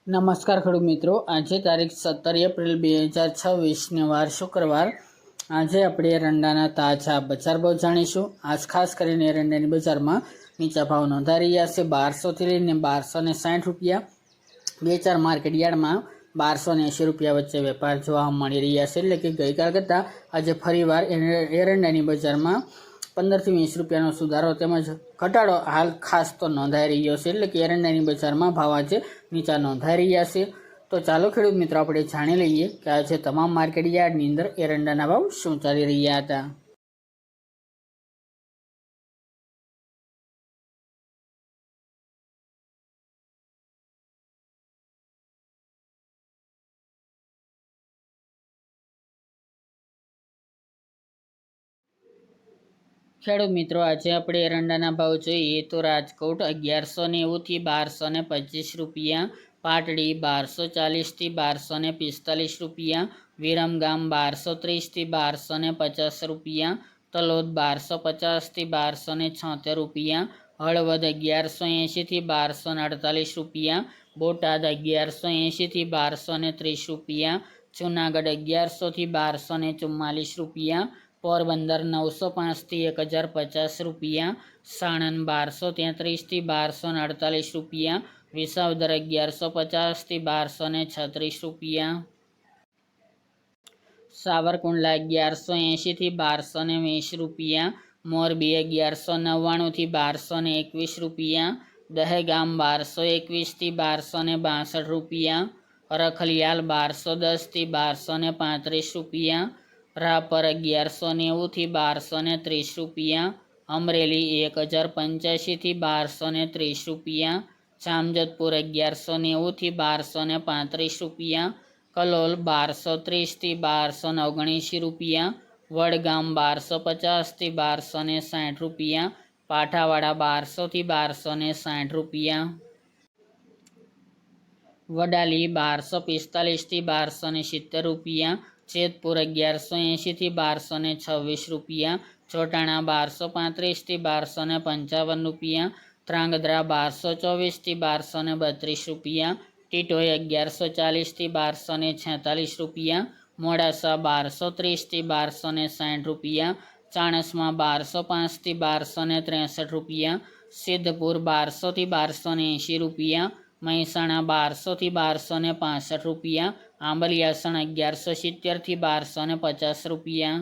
નમસ્કાર ખેડૂત મિત્રો, આજે તારીખ 17 એપ્રિલ 2026 વાર શુક્રવાર. આજે આપણે એરંડાના તાજા બજાર ભાવ જાણીશું. આજ ખાસ કરીને એરંડાની બજારમાં નીચા ભાવ નોંધાઈ રહ્યા છે. 1200થી લઈને 1260 રૂપિયા. બે ચાર માર્કેટ યાર્ડમાં 1280 રૂપિયા વચ્ચે વેપાર જોવા મળી રહ્યા છે. એટલે કે ગઈકાલ કરતાં આજે ફરીવાર એરંડાની બજારમાં 15થી 20 રૂપિયાનો સુધારો તેમજ ઘટાડો હાલ ખાસ તો નોંધાઈ રહ્યો છે. એટલે કે એરંડાની બજારમાં ભાવ આજે નીચા નોંધાઈ રહ્યા છે. તો ચાલો ખેડૂત મિત્રો આપણે જાણી લઈએ કે આજે તમામ માર્કેટ યાર્ડની અંદર એરંડાના ભાવ શું ચાલી રહ્યા હતા. ખેડૂત મિત્રો, આજે આપણે એરંડાના ભાવ જોઈએ તો રાજકોટ 1190થી 1225 રૂપિયા, પાટડી 1240થી 1245 રૂપિયા, વિરમગામ 1230થી 1250 રૂપિયા, તલોદ 1250થી 1276 રૂપિયા, હળવદ 1180થી 1248 રૂપિયા, બોટાદ 1180થી 1230 રૂપિયા, જૂનાગઢ 1100થી 1244 રૂપિયા, પોરબંદર 905થી 1050 રૂપિયા, સાણંદ 1233થી 1248 રૂપિયા, વિસાવદર 1150થી 1236 રૂપિયા, સાવરકુંડલા 1180થી 1220 રૂપિયા, મોરબી 1199થી 1221 રૂપિયા, દહેગામ 1221થી 1262 રૂપિયા, રખલિયાલ 1210થી 1235 રૂપિયા, રાપર 1190થી 1230 રૂપિયા, અમરેલી 1085થી 1230 રૂપિયા, જામજોધપુર 1190થી 1235 રૂપિયા, કલોલ 1230થી 1279 રૂપિયા, વડગામ 1250થી 1260 રૂપિયા, પાઠાવાડા 1200થી 1260 રૂપિયા, વડાલી 1245થી 1270 રૂપિયા, જેતપુર 1180થી 1226 રૂપિયા, ચોટાણા 1235થી 1255 રૂપિયા, ધ્રાંગધ્રા 1224થી 1232 રૂપિયા, ટીટોઈ 1140થી 1246 રૂપિયા, મોડાસા 1230થી 1260 રૂપિયા, ચાણસ્મા 1205થી 1263 રૂપિયા, સિદ્ધપુર 1200થી 1280 રૂપિયા, મહેસાણા 1200થી 1265 રૂપિયા, આંબલિયાસણ 1170થી 1250 રૂપિયા,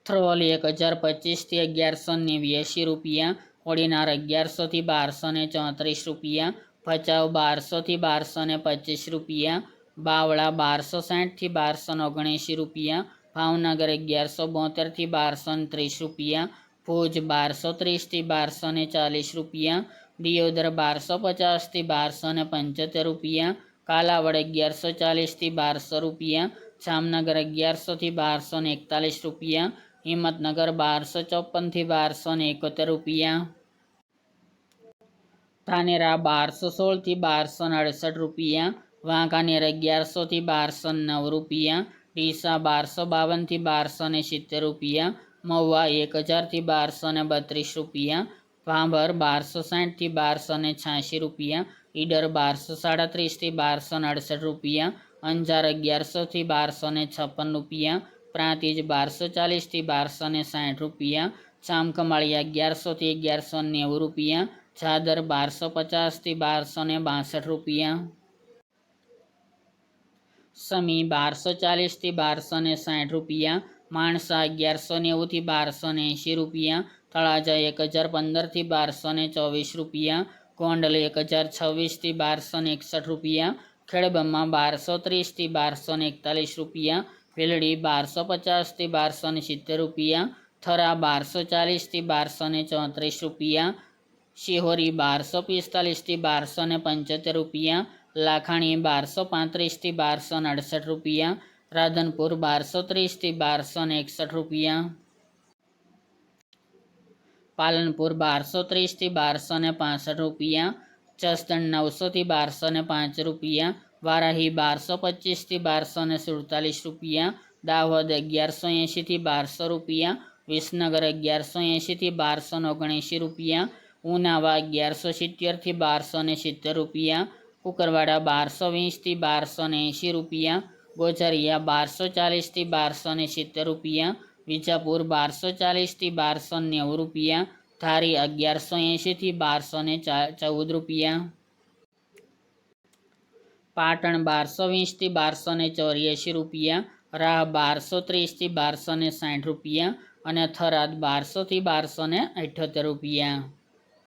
થ્રોલ 1025થી 1189 રૂપિયા, કોડીનાર 1100થી 1234 રૂપિયા, ભચાઉ 1200થી 1225 રૂપિયા, બાવળા 1260થી 1279 રૂપિયા, ભાવનગર 1172થી 1230 રૂપિયા, ભુજ 1230થી 1240 રૂપિયા, દિયોદર 1250થી 1275 રૂપિયા, કાલાવડ 1140થી 1200 રૂપિયા, જામનગર 1100થી 1241 રૂપિયા, હિંમતનગર 1254થી 1271 રૂપિયા, ધાનેરા 1216થી 1268 રૂપિયા, વાંકાનેર 1100થી 1209 રૂપિયા, ડીસા 1252થી 1270 રૂપિયા, મહુવા 1000થી 1232 રૂપિયા, ભાભર 1260થી 1286 રૂપિયા, ઈડર 1237થી 1268 રૂપિયા, અંજાર 1100થી 1256 રૂપિયા, પ્રાંતિજ 1240થી 1260 રૂપિયા, ચામખમાળિયા 1100થી 1190 રૂપિયા, ચાદર 1250થી 1262 રૂપિયા, સમી 1240થી 1260 રૂપિયા, માણસા 1190થી 1280 રૂપિયા, તળાજા 1015થી 1224 રૂપિયા, ગોંડલ 1026થી 1261 રૂપિયા, ખેડબ્રહ્મા 1230થી 1241 રૂપિયા, ભીલડી 1250થી 1270 રૂપિયા, થરા 1240થી 1234 રૂપિયા, શિહોરી 1245થી 1275 રૂપિયા, લાખાણી 1235થી 1268 રૂપિયા, રાધનપુર 1230થી 1261 રૂપિયા, પાલનપુર 1230થી 1265 રૂપિયા, જસદણ 900થી 1205 રૂપિયા, વારાહી 1225થી 1247 રૂપિયા, દાહોદ 1180થી 1200 રૂપિયા, વિસનગર 1180થી 1279 રૂપિયા, ઉનાવા 1170 1270 રૂપિયા, કુકરવાડા 1220 1280 રૂપિયા, ગોચરિયા 1240 1270 રૂપિયા, વિજાપુર 1240 1290 રૂપિયા, ધારી 1180 1214 રૂપિયા, પાટણ 1220 1284 રૂપિયા, રાહ 1230 1260 રૂપિયા અને થરાદ 1200 1278 રૂપિયા।